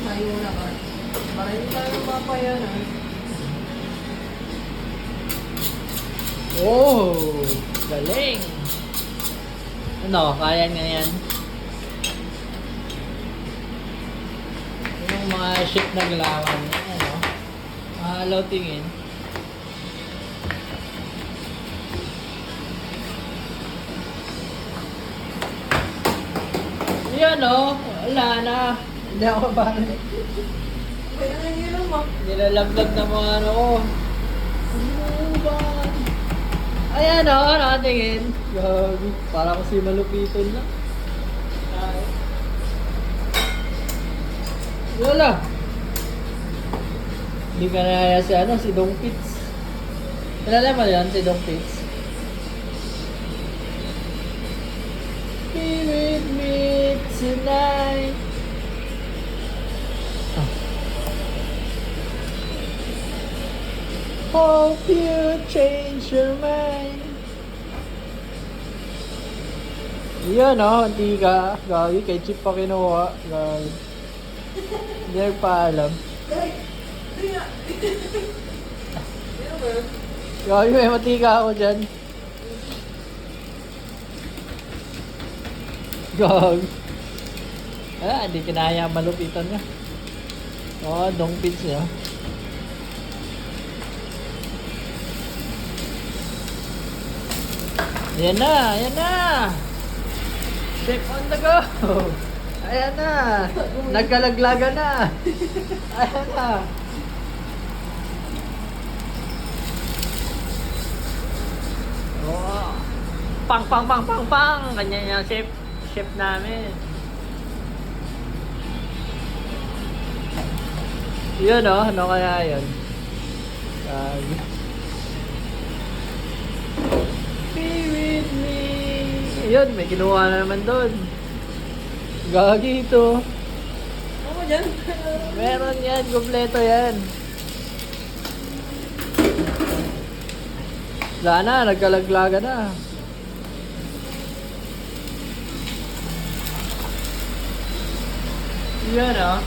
Tayo na ka. Para hindi tayo mapayanan. Oh, galing. Ano, kaya nga yan. Yung mga ship na galawan. Ano, mahalaw tingin. Yan oh, wala na. Hindi ako babalik. Kaya na yun naman. Nilalaglag na mga ano ko. Ano ba? Ayan o, nakatingin. Gabi. Para kasi malupiton lang. Ay. Wala. Hindi ka na si ano, si Dong Pits. Kilala mo yan, si Dong Pits? Be with me tonight. Hope you change your mind. Yan o, hindi ka. Gagi, kay Chip pa kinuha. Gagi. Hindi nagpaalam. Ay! Ay nga! Ano ba yun? Gagi, may matika ako dyan. Gagi. Ah, hindi kinaya malupitan niya. Oo, dong pins niya. Ayan na, ayan na! Chef on the go! Ayan na! Nagkalaglaga na! Ayan na! Oh. Pang pang pang pang pang! Ganyan yung chef namin. Yun oh, ano kaya yun? Be with me. Ayun, may kinuha na naman doon. Gagi ito. Ano ba dyan? Meron yan, kompleto yan. Wala na, nagkalaglaga na. Yan ah.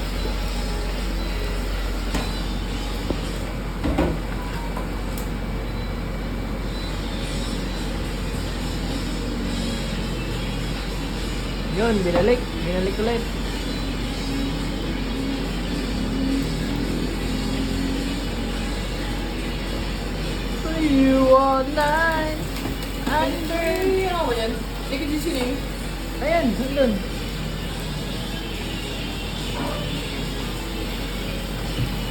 Yun, binalik ulit. You all night under. Ano ba yan? Hindi ka dyan sining. Ayan, nandun.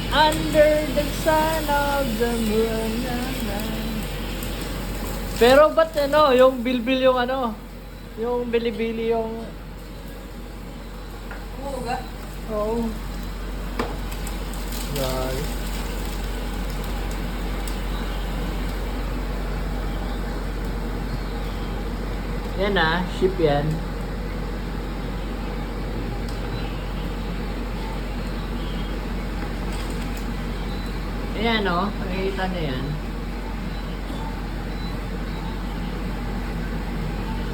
Under the sun of the moon. Pero ba't ano, yung bilbil yung ano, yung bilibili yung... Umuuga? Oo. Yan. Yan ah, ship yan. Ayan o, nakikita na yan.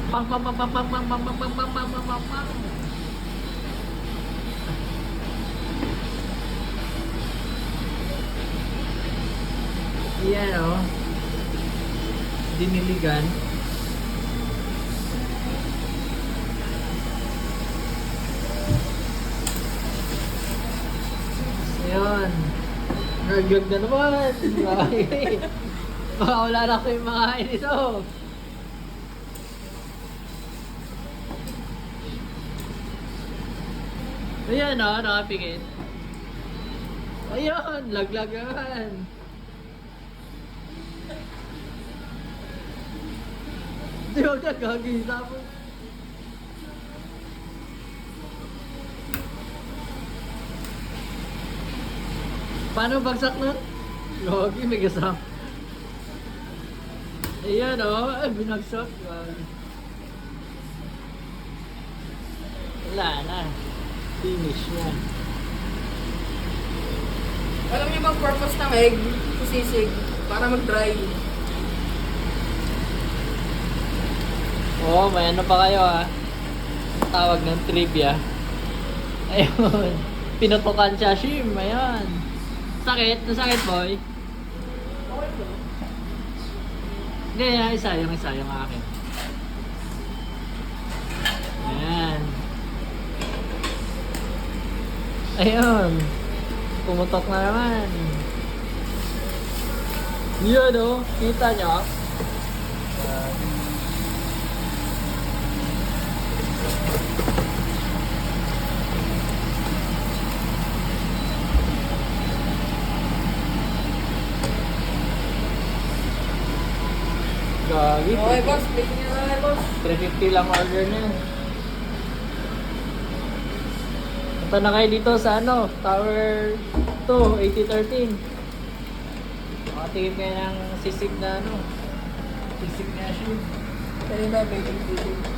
Pang pang pang pang pang pang pang pang pang pang pang pang pang pang. Ayan o. Diniligan. Ayun. Naglag na naman. Baka wala na ko yung mga kain ito. Ayan o, nakapikit. Ayun, laglag naman. Di ba ka gagisa mo? Paano bagsak nun? Logi, may kasama. Ayan o, ay binagsak. Wala na. Finish na. Alam niyo bang purpose ng egg? Sisig. Para mag-dry. Oo, may ano pa kayo ah. Tawag ng trivia. Ayun. Pinutukan siya, Shim. Ayan. Sakit? Nasakit, boy? Okay ba? Hindi, yung isa, yung akin. Ayan. Ayun. Pumutok na naman. Yun o. Kita nyo? Gagi. Okay, boss. Making na lang, boss. 350 lang order na yun. Punta na kayo dito sa ano, Tower 2, 8013. Makatingin kayo ng sisig na ano. Sisig na shoe. Kanina, making sisig.